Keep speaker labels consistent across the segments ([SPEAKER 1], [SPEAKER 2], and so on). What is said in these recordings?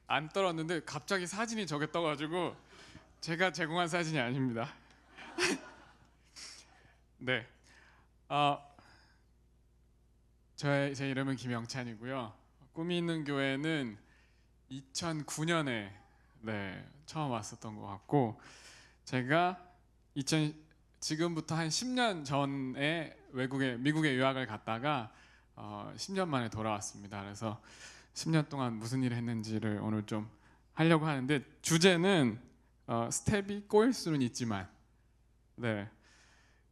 [SPEAKER 1] 안 떨었는데 갑자기 사진이 저게 떠가지고 제가 제공한 사진이 아닙니다. 네, 어, 제 이름은 김영찬이고요. 꿈이 있는 교회는 2009년에 처음 왔었던 것 같고, 제가 2000 지금부터 한 10년 전에 미국에 유학을 갔다가 10년 만에 돌아왔습니다. 그래서 10년 동안 무슨 일을 했는지를 오늘 좀 하려고 하는데, 주제는 스텝이 꼬일 수는 있지만,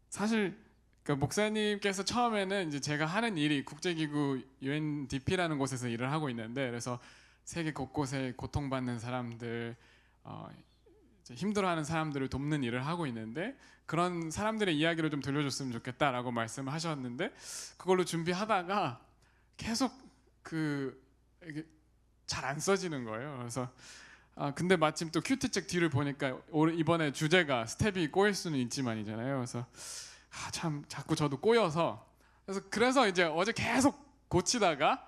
[SPEAKER 1] 사실 그 목사님께서 처음에는 이제 제가 하는 일이 국제기구 UNDP라는 곳에서 일을 하고 있는데, 그래서 세계 곳곳에 고통받는 사람들, 이제 힘들어하는 사람들을 돕는 일을 하고 있는데, 그런 사람들의 이야기를 좀 들려줬으면 좋겠다라고 말씀을 하셨는데, 그걸로 준비하다가 계속 잘 안 써지는 거예요. 그래서 근데 마침 또 큐티책 뒤를 보니까 이번에 주제가 스텝이 꼬일 수는 있지만이잖아요. 그래서 참 자꾸 저도 꼬여서, 그래서 이제 어제 계속 고치다가,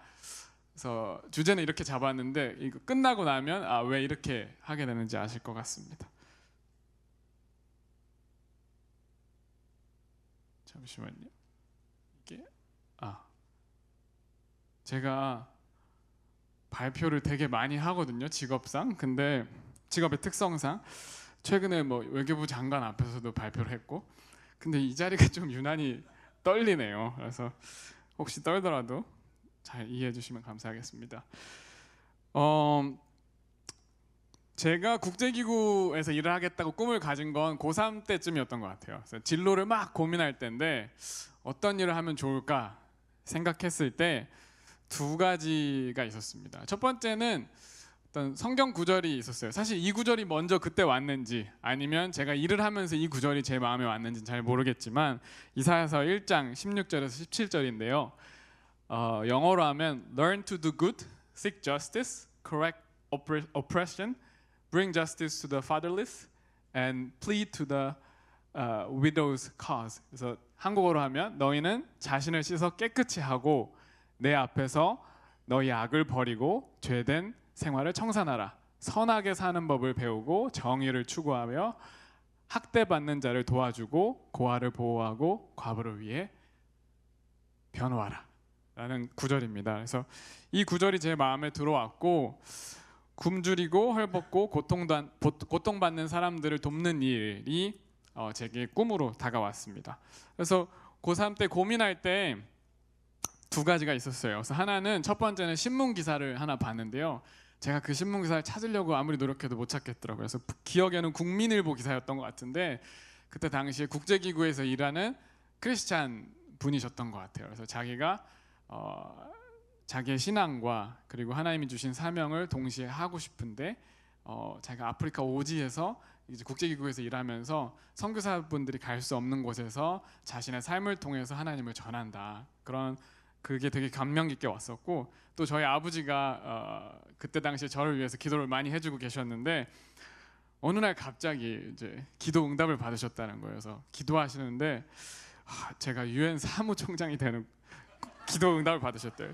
[SPEAKER 1] 그래서 주제는 이렇게 잡았는데, 이거 끝나고 나면 왜 이렇게 하게 되는지 아실 것 같습니다. 잠시만요. 이게 제가 발표를 되게 많이 하거든요, 직업상. 근데 직업의 특성상 최근에 뭐 외교부 장관 앞에서도 발표를 했고, 근데 이 자리가 좀 유난히 떨리네요. 그래서 혹시 떨더라도 잘 이해해 주시면 감사하겠습니다. 제가 국제기구에서 일을 하겠다고 꿈을 가진 건 고3 때쯤이었던 것 같아요. 그래서 진로를 막 고민할 때인데, 어떤 일을 하면 좋을까 생각했을 때 두 가지가 있었습니다. 첫 번째는 어떤 성경 구절이 있었어요. 사실 이 구절이 먼저 그때 왔는지, 아니면 제가 일을 하면서 이 구절이 제 마음에 왔는지는 잘 모르겠지만, 이사야서 1장 16절에서 17절인데요. 영어로 하면 Learn to do good, seek justice, correct oppression, bring justice to the fatherless, and plead to the widow's cause. 그래서 한국어로 하면, 너희는 자신을 씻어 깨끗이 하고 내 앞에서 너희 악을 버리고 죄된 생활을 청산하라. 선하게 사는 법을 배우고 정의를 추구하며 학대받는 자를 도와주고 고아를 보호하고 과부를 위해 변호하라 라는 구절입니다. 그래서 이 구절이 제 마음에 들어왔고, 굶주리고 헐벗고 고통받는 사람들을 돕는 일이 제게 꿈으로 다가왔습니다. 그래서 고3 때 고민할 때 두 가지가 있었어요. 그래서 하나는, 첫 번째는 신문 기사를 하나 봤는데요. 제가 그 신문 기사를 찾으려고 아무리 노력해도 못 찾겠더라고요. 그래서 기억에는 국민일보 기사였던 것 같은데, 그때 당시에 국제기구에서 일하는 크리스찬 분이셨던 것 같아요. 그래서 자기가 자기의 신앙과 그리고 하나님이 주신 사명을 동시에 하고 싶은데, 자기가 아프리카 오지에서 이제 국제기구에서 일하면서 선교사분들이 갈 수 없는 곳에서 자신의 삶을 통해서 하나님을 전한다. 그게 되게 감명 깊게 왔었고, 또 저희 아버지가 그때 당시에 저를 위해서 기도를 많이 해주고 계셨는데, 어느 날 갑자기 이제 기도 응답을 받으셨다는 거예요. 그래서 기도하시는데 제가 유엔 사무총장이 되는 기도 응답을 받으셨대요.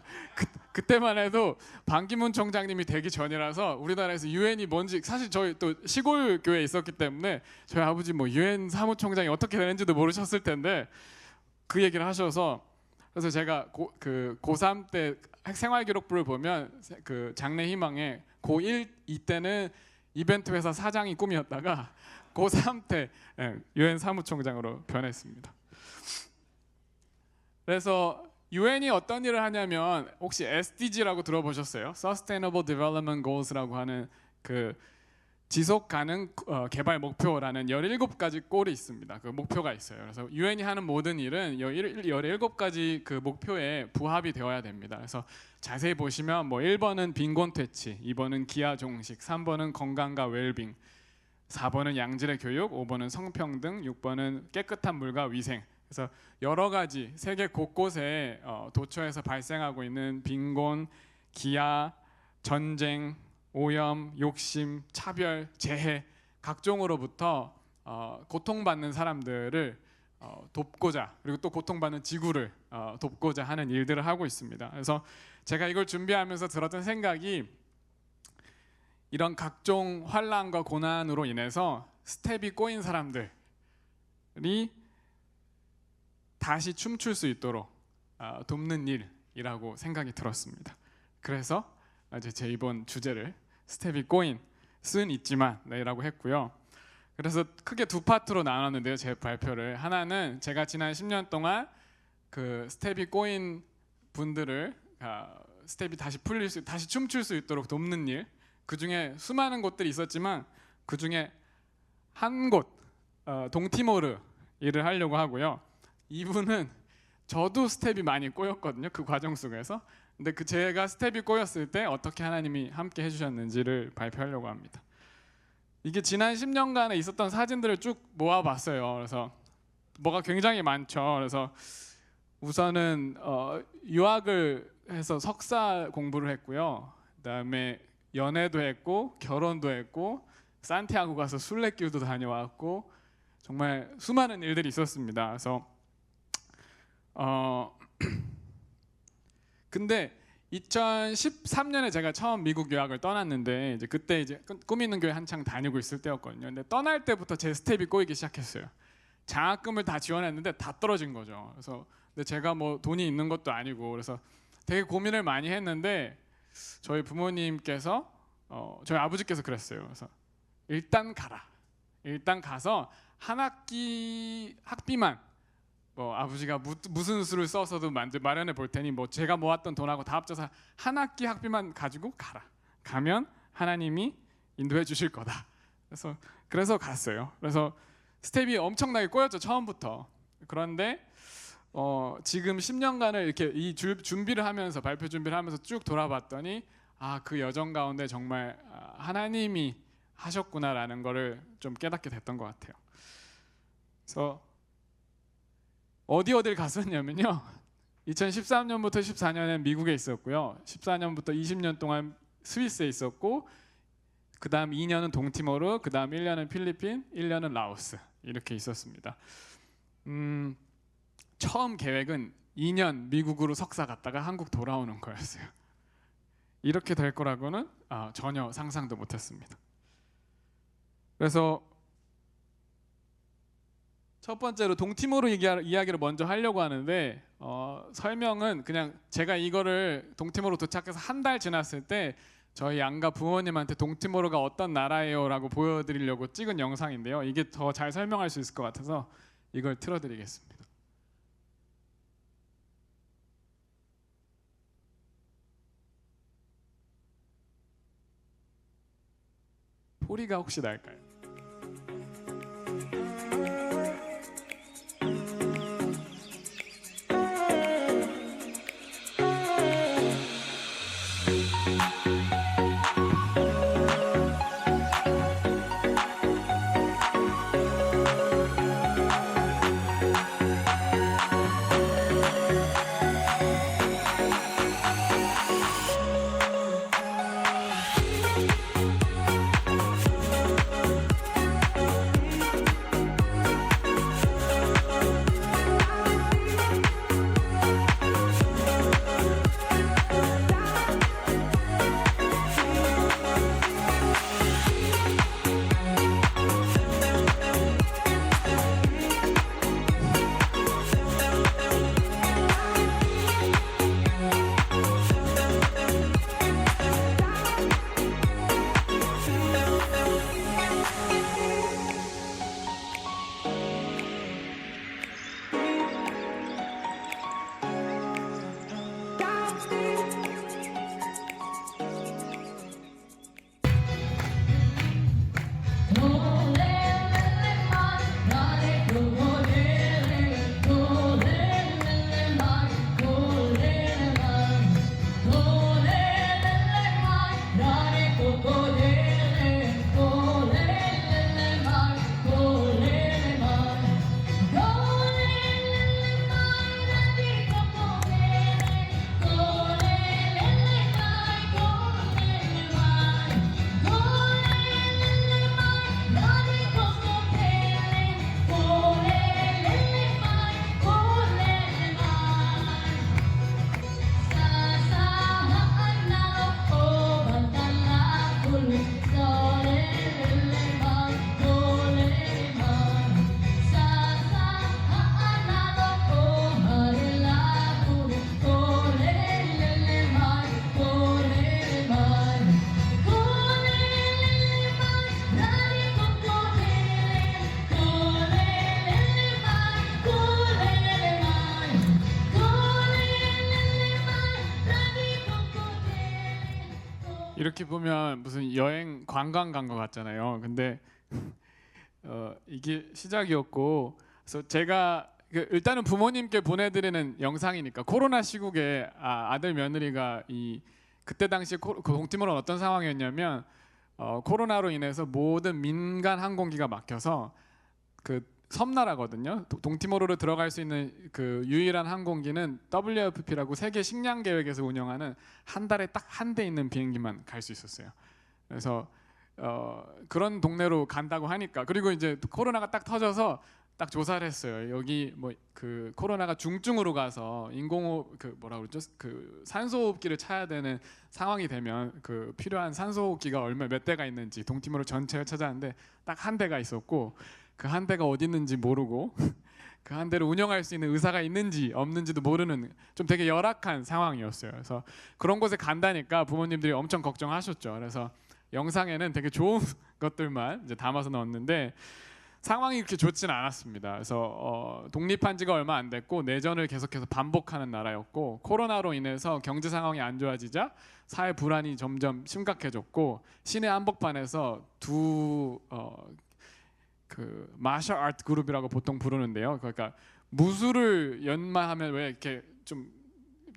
[SPEAKER 1] 그때만 해도 반기문 총장님이 되기 전이라서 우리나라에서 유엔이 뭔지, 사실 저희 또 시골 교회에 있었기 때문에 저희 아버지 뭐 유엔 사무총장이 어떻게 되는지도 모르셨을 텐데, 그 얘기를 하셔서, 그래서 제가 고3 때 생활기록부를 보면 그 장래희망에 고1 이때는 이벤트 회사 사장이 꿈이었다가 고3 때 유엔 사무총장으로 변했습니다. 그래서 유엔이 어떤 일을 하냐면, 혹시 SDG라고 들어보셨어요? Sustainable Development Goals라고 하는 그 지속 가능 개발 목표라는 17가지 꼴이 있습니다. 그 목표가 있어요. 그래서 유엔이 하는 모든 일은 17가지 그 목표에 부합이 되어야 됩니다. 그래서 자세히 보시면 뭐 1번은 빈곤 퇴치, 2번은 기아 종식, 3번은 건강과 웰빙, 4번은 양질의 교육, 5번은 성평등, 6번은 깨끗한 물과 위생. 그래서 여러 가지 세계 곳곳에 도처에서 발생하고 있는 빈곤, 기아, 전쟁, 오염, 욕심, 차별, 재해 각종으로부터 고통받는 사람들을 돕고자, 그리고 또 고통받는 지구를 돕고자 하는 일들을 하고 있습니다. 그래서 제가 이걸 준비하면서 들었던 생각이, 이런 각종 환난과 고난으로 인해서 스텝이 꼬인 사람들이 다시 춤출 수 있도록 돕는 일이라고 생각이 들었습니다. 그래서 이제 제 이번 주제를 스텝이 꼬인 쓴 있지만 라고 했고요. 그래서 크게 두 파트로 나눴는데요. 제 발표를 하나는 제가 지난 10년 동안 그 스텝이 꼬인 분들을 스텝이 다시 풀릴 수, 다시 춤출 수 있도록 돕는 일. 그 중에 수많은 곳들이 있었지만 그 중에 한 곳, 동티모르 일을 하려고 하고요. 이분은 저도 스텝이 많이 꼬였거든요. 그 과정 속에서. 근데 그 제가 스텝이 꼬였을 때 어떻게 하나님이 함께 해주셨는지를 발표하려고 합니다. 이게 지난 10년간에 있었던 사진들을 쭉 모아봤어요. 그래서 뭐가 굉장히 많죠. 그래서 우선은 유학을 해서 석사 공부를 했고요. 그다음에 연애도 했고 결혼도 했고 산티아고 가서 순례길도 다녀왔고 정말 수많은 일들이 있었습니다. 그래서 근데 2013년에 제가 처음 미국 유학을 떠났는데 이제 그때 이제 꿈 있는 교회 한창 다니고 있을 때였거든요. 근데 떠날 때부터 제 스텝이 꼬이기 시작했어요. 장학금을 다 지원했는데 다 떨어진 거죠. 그래서 근데 제가 뭐 돈이 있는 것도 아니고 그래서 되게 고민을 많이 했는데 저희 부모님께서 저희 아버지께서 그랬어요. 그래서 일단 가라. 일단 가서 한 학기 학비만 뭐 아버지가 무슨 수를 써서도 마련해 볼 테니 뭐 제가 모았던 돈하고 다 합쳐서 한 학기 학비만 가지고 가라. 가면 하나님이 인도해 주실 거다. 그래서 갔어요. 그래서 스텝이 엄청나게 꼬였죠. 처음부터. 그런데 지금 10년간을 이렇게 이 준비를 하면서 발표 준비를 하면서 쭉 돌아봤더니 그 여정 가운데 정말 하나님이 하셨구나라는 거를 좀 깨닫게 됐던 것 같아요. 그래서 어디를 갔었냐면요. 2013년부터 14년엔 미국에 있었고요. 14년부터 20년 동안 스위스에 있었고 그 다음 2년은 동티모르, 그 다음 1년은 필리핀, 1년은 라오스 이렇게 있었습니다. 처음 계획은 2년 미국으로 석사 갔다가 한국 돌아오는 거였어요. 이렇게 될 거라고는 전혀 상상도 못했습니다. 그래서 첫 번째로 동티모르 이야기를 먼저 하려고 하는데 설명은 그냥 제가 이거를 동티모르 도착해서 한 달 지났을 때 저희 양가 부모님한테 동티모르가 어떤 나라예요 라고 보여드리려고 찍은 영상인데요. 이게 더 잘 설명할 수 있을 것 같아서 이걸 틀어드리겠습니다. 소리가 혹시 날까요? 이렇게 보면 무슨 여행 관광 간 것 같잖아요. 근데 이게 시작이었고, 그래서 제가 일단은 부모님께 보내드리는 영상이니까 코로나 시국에 아들 며느리가 그때 당시 그 동티모르는 어떤 상황이었냐면 코로나로 인해서 모든 민간 항공기가 막혀서 그 섬나라거든요. 동티모르로 들어갈 수 있는 그 유일한 항공기는 WFP라고 세계 식량 계획에서 운영하는 한 달에 딱 한 대 있는 비행기만 갈 수 있었어요. 그래서 그런 동네로 간다고 하니까, 그리고 이제 코로나가 딱 터져서 딱 조사를 했어요. 여기 뭐 그 코로나가 중증으로 가서 인공호흡 그 뭐라 그러죠? 그 산소호흡기를 차야 되는 상황이 되면 그 필요한 산소호흡기가 얼마 몇 대가 있는지 동티모르 전체를 찾았는데 딱 한 대가 있었고, 그 한 대가 어디 있는지 모르고 그 한 대를 운영할 수 있는 의사가 있는지 없는지도 모르는 좀 되게 열악한 상황이었어요. 그래서 그런 곳에 간다니까 부모님들이 엄청 걱정하셨죠. 그래서 영상에는 되게 좋은 것들만 이제 담아서 넣었는데 상황이 그렇게 좋지는 않았습니다. 그래서 독립한 지가 얼마 안 됐고 내전을 계속해서 반복하는 나라였고, 코로나로 인해서 경제 상황이 안 좋아지자 사회 불안이 점점 심각해졌고, 시내 한복판에서 그 마셜 아트 그룹이라고 보통 부르는데요. 그러니까 무술을 연마하면 왜 이렇게 좀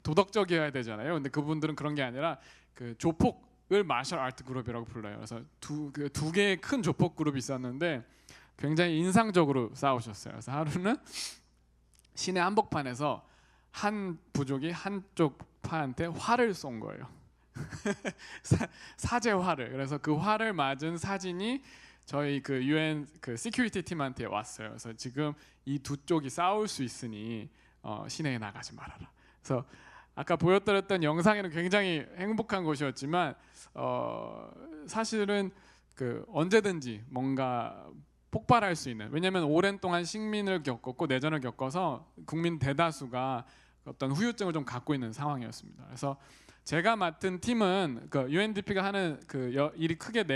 [SPEAKER 1] 도덕적이어야 되잖아요. 근데 그분들은 그런 게 아니라 그 조폭을 마셜 아트 그룹이라고 불러요. 그래서 두 개의 큰 조폭 그룹이 있었는데 굉장히 인상적으로 싸우셨어요. 그래서 하루는 시내 한복판에서 한 부족이 한쪽 파한테 활을 쏜 거예요. 사제화를. 그래서 그 활을 맞은 사진이 저희 그 UN 그 시큐리티 팀한테 왔어요. 그래서 지금 이 두 쪽이 싸울 수 있으니 시내에 나가지 말아라. 그래서 아까 보여드렸던 영상에는 굉장히 행복한 곳이었지만 사실은 그 언제든지 뭔가 폭발할 수 있는, 왜냐하면 오랜 동안 식민을 겪었고 내전을 겪어서 국민 대다수가 어떤 후유증을 좀 갖고 있는 상황이었습니다. 그래서 제가 맡은 팀은 그 UNDP가 하는 그 일이 크게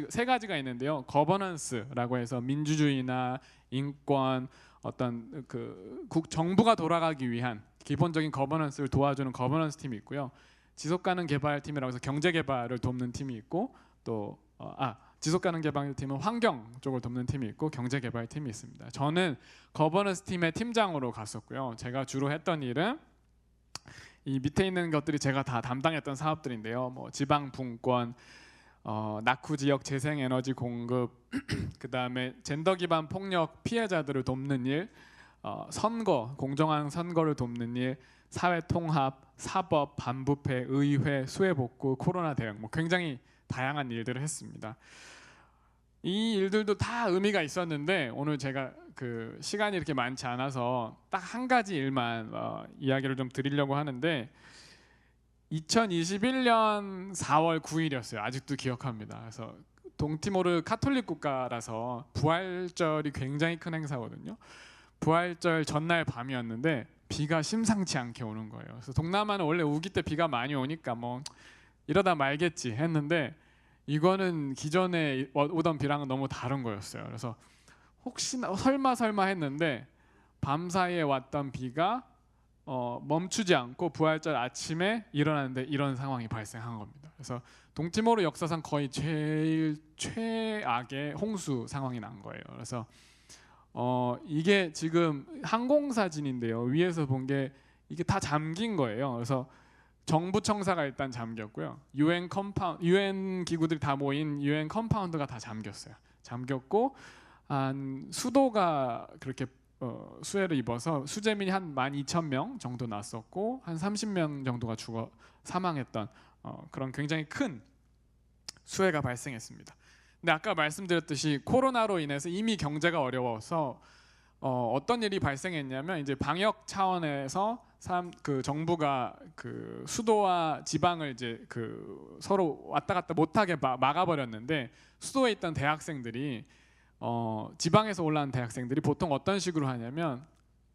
[SPEAKER 1] 세 가지가 있는데요. 거버넌스라고 해서 민주주의나 인권, 어떤 그 정부가 돌아가기 위한 기본적인 거버넌스를 도와주는 거버넌스 팀이 있고요. 지속 가능 개발 팀이라고 해서 경제 개발을 돕는 팀이 있고, 또 지속 가능 개발 팀은 환경 쪽을 돕는 팀이 있고 경제 개발 팀이 있습니다. 저는 거버넌스 팀의 팀장으로 갔었고요. 제가 주로 했던 일은 이 밑에 있는 것들이 제가 다 담당했던 사업들인데요. 뭐 지방 분권, 낙후 지역 재생 에너지 공급, 그 다음에 젠더 기반 폭력 피해자들을 돕는 일, 선거, 공정한 선거를 돕는 일, 사회 통합, 사법, 반부패, 의회, 수해 복구, 코로나 대응, 뭐 굉장히 다양한 일들을 했습니다. 이 일들도 다 의미가 있었는데 오늘 제가 그 시간이 이렇게 많지 않아서 딱 한 가지 일만 이야기를 좀 드리려고 하는데, 2021년 4월 9일이었어요. 아직도 기억합니다. 그래서 동티모르 카톨릭 국가라서 부활절이 굉장히 큰 행사거든요. 부활절 전날 밤이었는데 비가 심상치 않게 오는 거예요. 그래서 동남아는 원래 우기 때 비가 많이 오니까 뭐 이러다 말겠지 했는데 이거는 기존에 오던 비랑은 너무 다른 거였어요. 그래서 혹시나 설마 했는데 밤사이에 왔던 비가 멈추지 않고 부활절 아침에 일어났는데 이런 상황이 발생한 겁니다. 그래서 동티모르 역사상 거의 제일 최악의 홍수 상황이 난 거예요. 그래서 이게 지금 항공 사진인데요. 위에서 본 게 이게 다 잠긴 거예요. 그래서 정부 청사가 일단 잠겼고요. UN 기구들이 다 모인 UN 컴파운드가 다 잠겼어요. 잠겼고 한 수도가 그렇게 수해를 입어서 수재민이 한 12,000명 정도 났었고 한 30명 정도가 사망했던 그런 굉장히 큰 수해가 발생했습니다. 근데 아까 말씀드렸듯이 코로나로 인해서 이미 경제가 어려워서 어떤 일이 발생했냐면, 이제 방역 차원에서 그 정부가 그 수도와 지방을 이제 그 서로 왔다 갔다 못하게 막아버렸는데, 수도에 있던 대학생들이 지방에서 올라온 대학생들이 보통 어떤 식으로 하냐면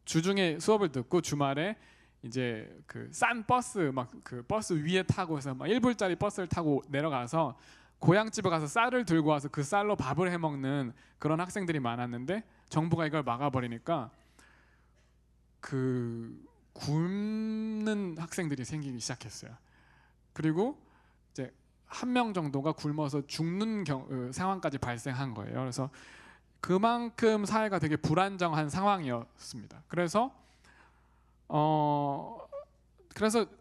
[SPEAKER 1] 주중에 수업을 듣고 주말에 이제 그 싼 버스 막 그 버스 위에 타고 해서 막 1불짜리 버스를 타고 내려가서 고향집에 가서 쌀을 들고 와서 그 쌀로 밥을 해 먹는 그런 학생들이 많았는데, 정부가 이걸 막아버리니까 그 굶는 학생들이 생기기 시작했어요. 그리고 이제 한 명 정도가 굶어서 죽는 상황까지 발생한 거예요. 그래서 그만큼 사회가 되게 불안정한 상황이었습니다. 그래서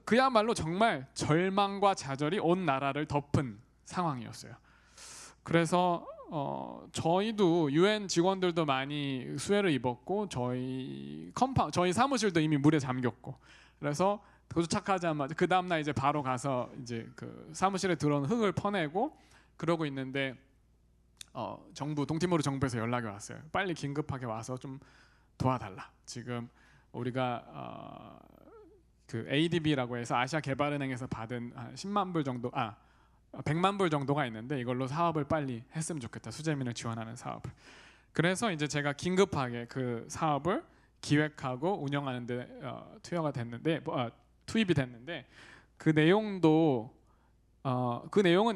[SPEAKER 1] 그야말로 정말 절망과 좌절이 온 나라를 덮은 상황이었어요. 그래서 저희도 유엔 직원들도 많이 수해를 입었고 저희 사무실도 이미 물에 잠겼고, 그래서 도착하자마자 그 다음 날 이제 바로 가서 이제 그 사무실에 들어온 흙을 퍼내고 그러고 있는데 동티모르 정부에서 연락이 왔어요. 빨리 긴급하게 와서 좀 도와달라. 지금 우리가 그 ADB라고 해서 아시아 개발은행에서 받은 한 10만 불 정도, 100만 불 정도가 있는데 이걸로 사업을 빨리 했으면 좋겠다. 수재민을 지원하는 사업을. 그래서 이제 제가 긴급하게 그 사업을 기획하고 운영하는데 투입이 됐는데 그 내용은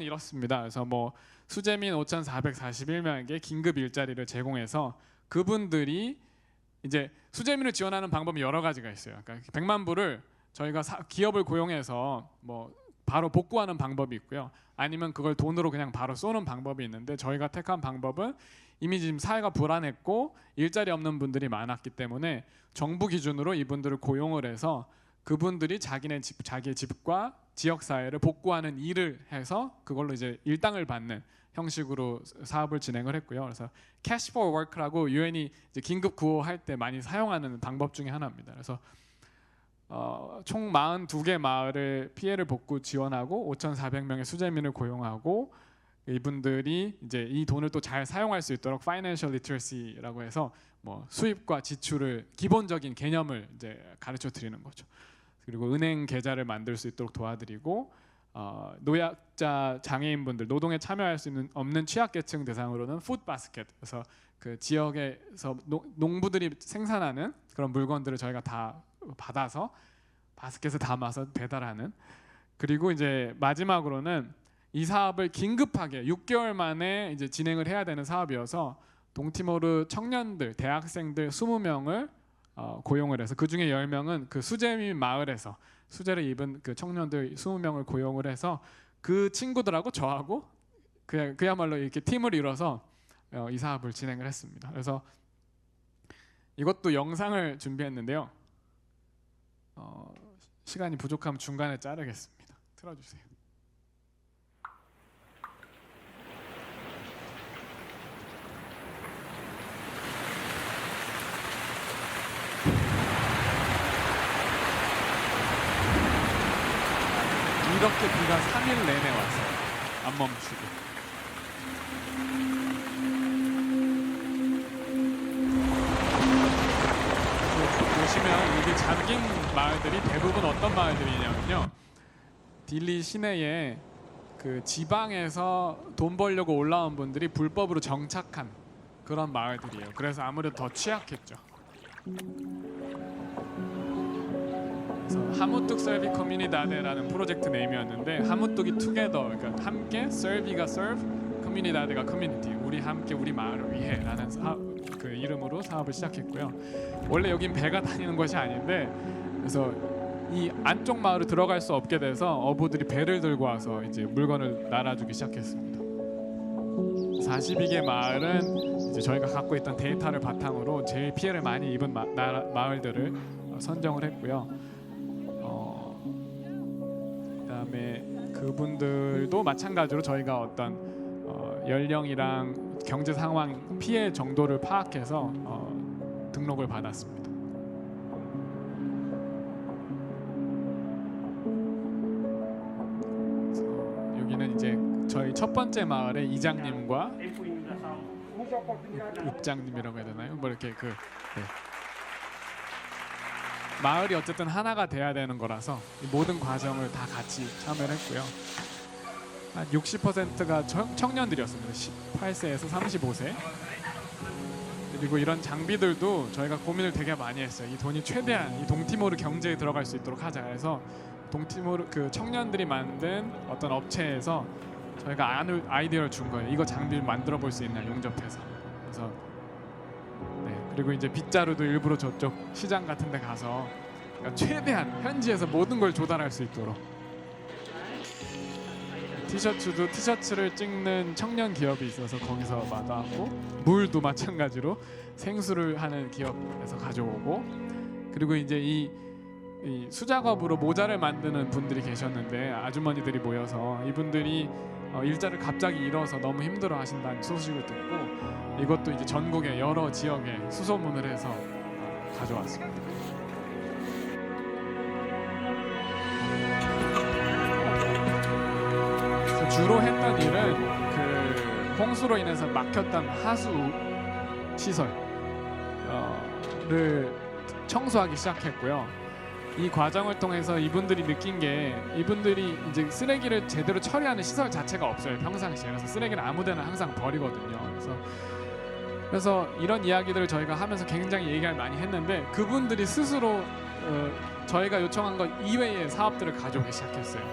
[SPEAKER 1] 이렇습니다. 그래서 뭐 수재민 5,441명에게 긴급 일자리를 제공해서 그분들이 이제 수재민을 지원하는 방법이 여러 가지가 있어요. 그러니까 100만 불을 저희가 기업을 고용해서 뭐 바로 복구하는 방법이 있고요. 아니면 그걸 돈으로 그냥 바로 쏘는 방법이 있는데 저희가 택한 방법은 이미 지금 사회가 불안했고 일자리 없는 분들이 많았기 때문에 정부 기준으로 이분들을 고용을 해서 그분들이 자기의 집과 지역 사회를 복구하는 일을 해서 그걸로 이제 일당을 받는 형식으로 사업을 진행을 했고요. 그래서 Cash for Work라고 유엔이 이제 긴급 구호할 때 많이 사용하는 방법 중에 하나입니다. 그래서 총 42개 마을을 피해를 복구 지원하고 5,400명의 수재민을 고용하고 이분들이 이제 이 돈을 또 잘 사용할 수 있도록 Financial Literacy라고 해서 뭐 수입과 지출을 기본적인 개념을 이제 가르쳐 드리는 거죠. 그리고 은행 계좌를 만들 수 있도록 도와드리고 노약자, 장애인분들, 노동에 참여할 수 없는 취약계층 대상으로는 푸드바스켓, 그래서 그 지역에서 농부들이 생산하는 그런 물건들을 저희가 다 받아서 바스켓에 담아서 배달하는. 그리고 이제 마지막으로는 이 사업을 긴급하게 6개월 만에 이제 진행을 해야 되는 사업이어서 동티모르 청년들, 대학생들 20명을 고용을 해서 그 중에 10명은 그 수재민 마을에서 수재를 입은 그 청년들 20명을 고용을 해서 그 친구들하고 저하고 그야말로 이렇게 팀을 이뤄서 이 사업을 진행을 했습니다. 그래서 이것도 영상을 준비했는데요. 시간이 부족하면 중간에 자르겠습니다. 틀어주세요. 이렇게 비가 3일 내내 왔어요. 안 멈추고. 보시면 여기 잠긴 마을들이 대부분 어떤 마을들이냐면요. 딜리 시내에 그 지방에서 돈 벌려고 올라온 분들이 불법으로 정착한 그런 마을들이에요. 그래서 아무래도 더 취약했죠. 그래서 하무뚝 설비 커뮤니다데라는 프로젝트 네임이었는데 하무뚝이 투게더, 그러니까 함께, 설비가 serve, 커뮤니다데가 커뮤니티, 우리 함께 우리 마을을 위해라는 그 이름으로 사업을 시작했고요. 원래 여긴 배가 다니는 것이 아닌데 그래서 이 안쪽 마을을 들어갈 수 없게 돼서 어부들이 배를 들고 와서 이제 물건을 날아주기 시작했습니다. 42개 마을은 이제 저희가 갖고 있던 데이터를 바탕으로 제일 피해를 많이 입은 마을들을 선정을 했고요. 그다음에 그분들도 마찬가지로 저희가 어떤 연령이랑 경제 상황, 피해 정도를 파악해서 등록을 받았습니다. 여기는 이제 저희 첫 번째 마을의 이장님과 읍장님이라고 해야 되나요? 뭐 이렇게 네. 마을이 어쨌든 하나가 돼야 되는 거라서 이 모든 과정을 다 같이 참여를 했고요. 한 60%가 청년들이었습니다. 18세에서 35세. 그리고 이런 장비들도 저희가 고민을 되게 많이 했어요. 이 돈이 최대한 이 동티모르 경제에 들어갈 수 있도록 하자. 그래서 동티모르 그 청년들이 만든 어떤 업체에서 저희가 아이디어를 준 거예요. 이거 장비를 만들어 볼 수 있나 용접해서. 그래서 그리고 이제 빗자루도 일부러 저쪽 시장 같은 데 가서 그러니까 최대한 현지에서 모든 걸 조달할 수 있도록 티셔츠를 찍는 청년 기업이 있어서 거기서 받아왔고, 물도 마찬가지로 생수를 하는 기업에서 가져오고, 그리고 이제 이 수작업으로 모자를 만드는 분들이 계셨는데 아주머니들이 모여서 이분들이 일자를 갑자기 잃어서 너무 힘들어 하신다는 소식을 듣고 이것도 이제 전국의 여러 지역에 수소문을 해서 가져왔습니다. 그래서 주로 했던 일은 그 홍수로 인해서 막혔던 하수 시설을 청소하기 시작했고요. 이 과정을 통해서 이분들이 느낀 게, 이분들이 이제 쓰레기를 제대로 처리하는 시설 자체가 없어요, 평상시에. 그래서 쓰레기를 아무데나 항상 버리거든요. 그래서 이런 이야기들을 저희가 하면서 굉장히 얘기를 많이 했는데, 그분들이 스스로 저희가 요청한 것 이외의 사업들을 가져오기 시작했어요.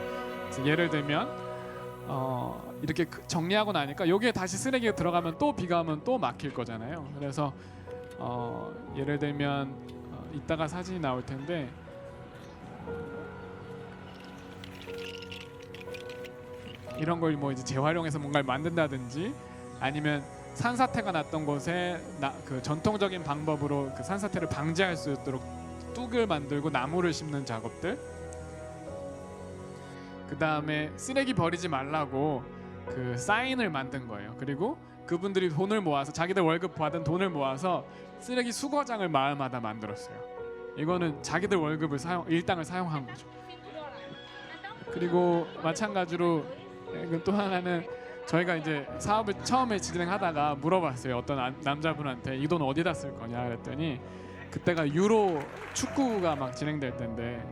[SPEAKER 1] 그래서 예를 들면 이렇게 정리하고 나니까 여기에 다시 쓰레기가 들어가면 또 비가 오면 또 막힐 거잖아요. 그래서 예를 들면 이따가 사진이 나올 텐데, 이런 걸 뭐 이제 재활용해서 뭔가를 만든다든지, 아니면 산사태가 났던 곳에 그 전통적인 방법으로 그 산사태를 방지할 수 있도록 뚝을 만들고 나무를 심는 작업들, 그 다음에 쓰레기 버리지 말라고 그 사인을 만든 거예요. 그리고 그분들이 돈을 모아서, 자기들 월급 받은 돈을 모아서 쓰레기 수거장을 마을마다 만들었어요. 이거는 자기들 월급을 일당을 사용한 거죠. 그리고 마찬가지로 또 하나는, 저희가 이제 사업을 처음에 진행하다가 물어봤어요. 어떤 남자분한테 이 돈 어디다 쓸 거냐 그랬더니, 그때가 유로 축구가 막 진행될 때인데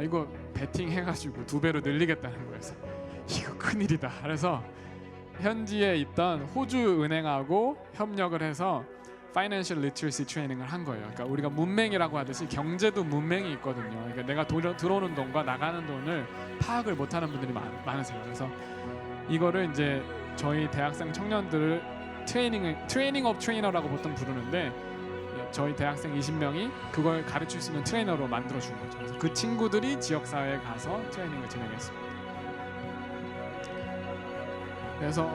[SPEAKER 1] 이거 베팅 해가지고 2배로 늘리겠다는 거였어요. 이거 큰일이다. 그래서 현지에 있던 호주 은행하고 협력을 해서 파이낸셜 리터러시 트레이닝을 한 거예요. 그러니까 우리가 문맹이라고 하듯이 경제도 문맹이 있거든요. 그러니까 내가 들어오는 돈과 나가는 돈을 파악을 못하는 분들이 많으세요. 그래서 이거를 이제 저희 대학생 청년들을 트레이닝 업 트레이너라고 보통 부르는데, 저희 대학생 20명이 그걸 가르칠 수 있는 트레이너로 만들어 준 거죠. 그래서 그 친구들이 지역 사회에 가서 트레이닝을 진행했습니다. 그래서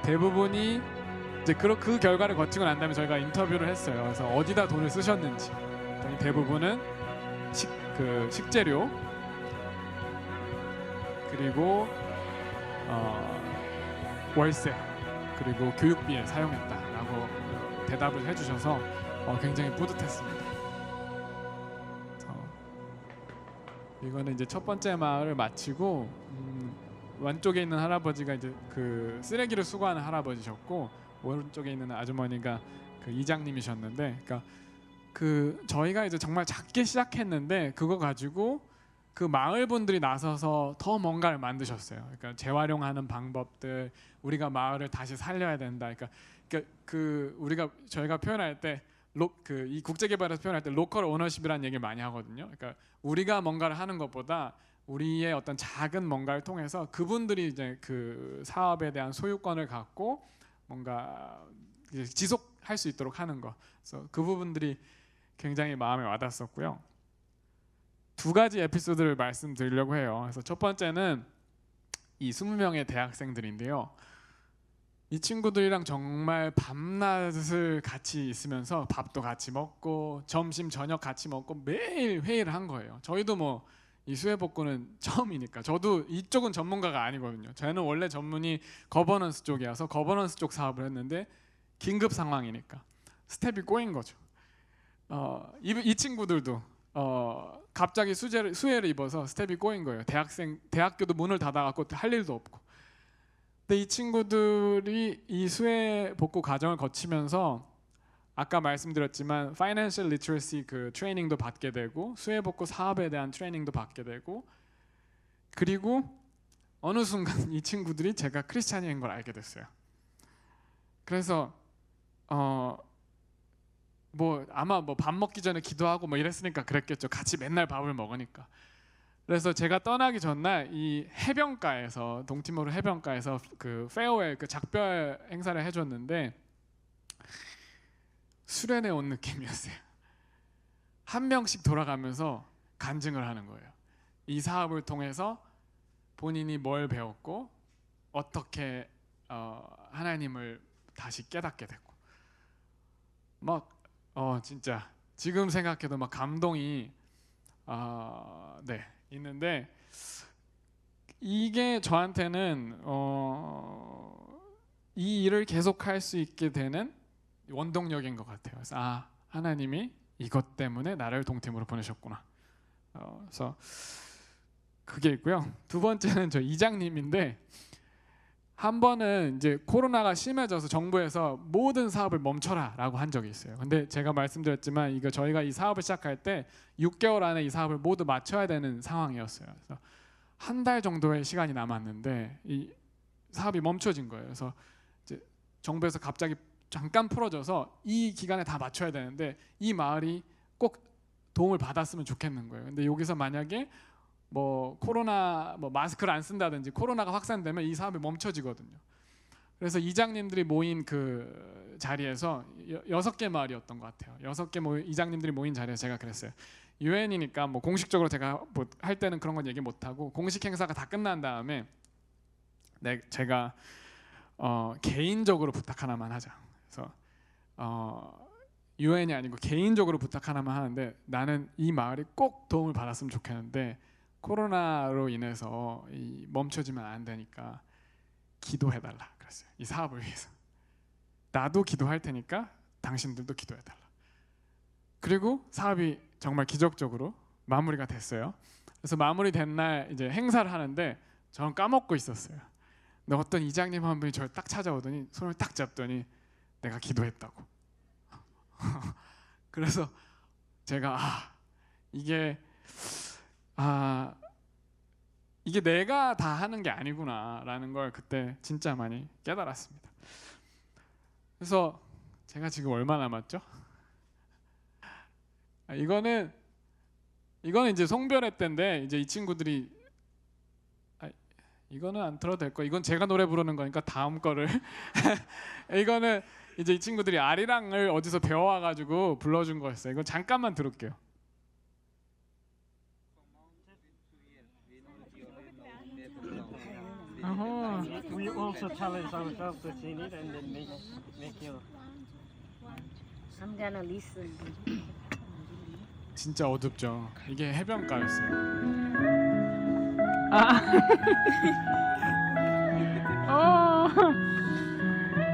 [SPEAKER 1] 대부분이 이제 그 결과를 거치고 난 다음에 저희가 인터뷰를 했어요. 그래서 어디다 돈을 쓰셨는지, 대부분은 식재료, 그리고 월세, 그리고 교육비에 사용했다라고 대답을 해주셔서 굉장히 뿌듯했습니다. 이거는 이제 첫 번째 마을을 마치고, 왼쪽에 있는 할아버지가 이제 그 쓰레기를 수거하는 할아버지셨고, 오른쪽에 있는 아주머니가 그 이장님이셨는데, 그러니까 그 저희가 이제 정말 작게 시작했는데 그거 가지고 그 마을 분들이 나서서 더 뭔가를 만드셨어요. 그러니까 재활용하는 방법들, 우리가 마을을 다시 살려야 된다. 그러니까 저희가 표현할 때 이 국제개발에서 표현할 때 로컬 오너십이라는 얘기를 많이 하거든요. 그러니까 우리가 뭔가를 하는 것보다 우리의 어떤 작은 뭔가를 통해서 그분들이 이제 그 사업에 대한 소유권을 갖고 뭔가 지속할 수 있도록 하는 거. 그래서 그 부분들이 굉장히 마음에 와닿았었고요. 2가지 에피소드를 말씀드리려고 해요. 그래서 첫 번째는 이 20명의 대학생들인데요. 이 친구들이랑 정말 밤낮을 같이 있으면서 밥도 같이 먹고 점심 저녁 같이 먹고 매일 회의를 한 거예요. 저희도 뭐 이 수해복구는 처음이니까, 저도 이쪽은 전문가가 아니거든요. 저는 원래 전문이 거버넌스 쪽이어서 거버넌스 쪽 사업을 했는데 긴급 상황이니까 스텝이 꼬인 거죠. 이 친구들도 갑자기 수해를 입어서 스텝이 꼬인 거예요. 대학교도 문을 닫아갖고 할 일도 없고. 근데 이 친구들이 이 수해 복구 과정을 거치면서 아까 말씀드렸지만 파이낸셜 리터러시 그 트레이닝도 받게 되고, 수해 복구 사업에 대한 트레이닝도 받게 되고, 그리고 어느 순간 이 친구들이 제가 크리스찬인 걸 알게 됐어요. 그래서 뭐 아마 뭐 밥 먹기 전에 기도하고 뭐 이랬으니까 그랬겠죠. 같이 맨날 밥을 먹으니까. 그래서 제가 떠나기 전날 이 해변가에서, 동티모르 해변가에서 그 페어웰 그 작별 행사를 해줬는데 수련회 온 느낌이었어요. 한 명씩 돌아가면서 간증을 하는 거예요. 이 사업을 통해서 본인이 뭘 배웠고 어떻게 하나님을 다시 깨닫게 됐고 막 진짜 지금 생각해도 막 감동이 네 있는데 이게 저한테는 이 일을 계속할 수 있게 되는 원동력인 것 같아요. 그래서 하나님이 이것 때문에 나를 동팀으로 보내셨구나. 그래서 그게 있고요. 두 번째는 저 이장님인데 한 번은 이제 코로나가 심해져서 정부에서 모든 사업을 멈춰라라고 한 적이 있어요. 근데 제가 말씀드렸지만 이거 저희가 이 사업을 시작할 때 6개월 안에 이 사업을 모두 마쳐야 되는 상황이었어요. 그래서 한 달 정도의 시간이 남았는데 이 사업이 멈춰진 거예요. 그래서 이제 정부에서 갑자기 잠깐 풀어져서 이 기간에 다 맞춰야 되는데 이 마을이 꼭 도움을 받았으면 좋겠는 거예요. 근데 여기서 만약에 뭐 코로나 마스크를 안 쓴다든지 코로나가 확산되면 이 사업이 멈춰지거든요. 그래서 이장님들이 모인 그 자리에서 6개 마을이었던 것 같아요. 6개 이장님들이 모인 자리에서 제가 그랬어요. 유엔이니까 뭐 공식적으로 제가 뭐 할 때는 그런 건 얘기 못 하고 공식 행사가 다 끝난 다음에 제가 개인적으로 부탁 하나만 하자. 그래서 유엔이 아니고 개인적으로 부탁 하나만 하는데 나는 이 마을이 꼭 도움을 받았으면 좋겠는데 코로나로 인해서 멈춰지면 안 되니까 기도해달라 그랬어요. 이 사업을 위해서 나도 기도할 테니까 당신들도 기도해달라. 그리고 사업이 정말 기적적으로 마무리가 됐어요. 그래서 마무리된 날 이제 행사를 하는데 저는 까먹고 있었어요. 근데 어떤 이장님 한 분이 저를 딱 찾아오더니 손을 딱 잡더니 내가 기도했다고. 그래서 제가 이게 내가 다 하는 게 아니구나라는 걸 그때 진짜 많이 깨달았습니다. 그래서 제가 지금 얼마 남았죠? 이거는 이제 송별회 때인데 이제 이 친구들이 이거는 안 틀어도 될 거. 이건 제가 노래 부르는 거니까 다음 거를 이거는 이제 이 친구들이 아리랑을 어디서 배워와가지고 불러준 거였어요. 이건 잠깐만 들을게요.
[SPEAKER 2] We also challenge ourselves to sing it and then make you.
[SPEAKER 3] I'm gonna listen.
[SPEAKER 1] 진짜 어둡죠. 이게 해변가였어요.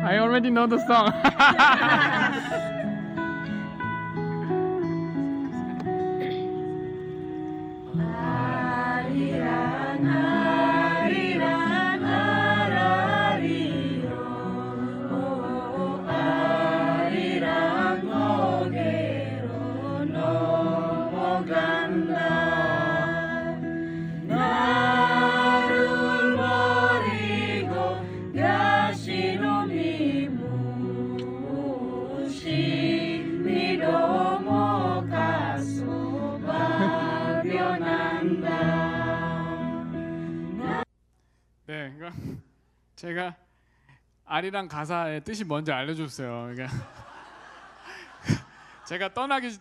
[SPEAKER 1] I already know the song. 네, 그러니까 제가 아리랑 가사의 뜻이 뭔지 알려줬어요. 그러니까 제가 떠나기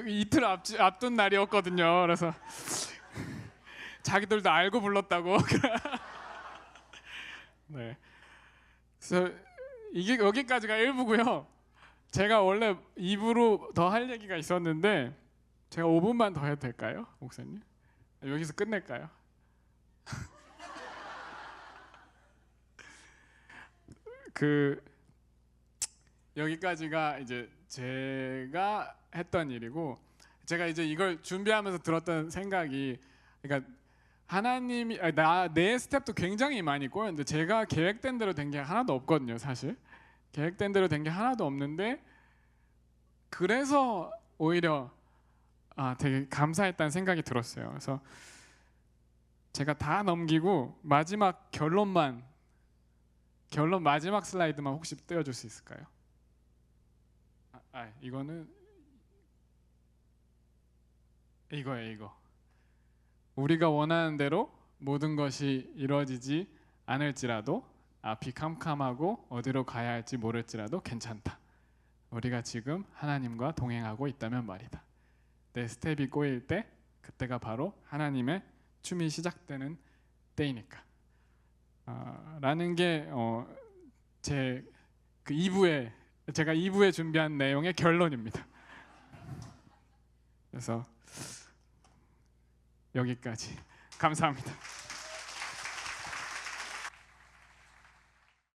[SPEAKER 1] 이틀 앞둔 날이었거든요. 그래서 자기들도 알고 불렀다고. 네, 그래서 이게 여기까지가 1부고요. 제가 원래 2부로 더 할 얘기가 있었는데 제가 5분만 더 해도 될까요, 목사님? 여기서 끝낼까요? 여기까지가 이제 제가 했던 일이고 제가 이제 이걸 준비하면서 들었던 생각이 그러니까 하나님이 내 스텝도 굉장히 많이 꼬였는데 제가 계획된 대로 된 게 하나도 없거든요. 사실 계획된 대로 된 게 하나도 없는데 그래서 오히려 되게 감사했다는 생각이 들었어요. 그래서 제가 다 넘기고 마지막 결론 마지막 슬라이드만 혹시 떼어줄 수 있을까요? 이거는 이거예요. 이거 우리가 원하는 대로 모든 것이 이루어지지 않을지라도 앞이 캄캄하고 어디로 가야 할지 모를지라도 괜찮다. 우리가 지금 하나님과 동행하고 있다면 말이다. 내 스텝이 꼬일 때 그때가 바로 하나님의 춤이 시작되는 때이니까. 라는 게 제 그 2부에 제가 2부에 준비한 내용의 결론입니다. 그래서 여기까지 감사합니다.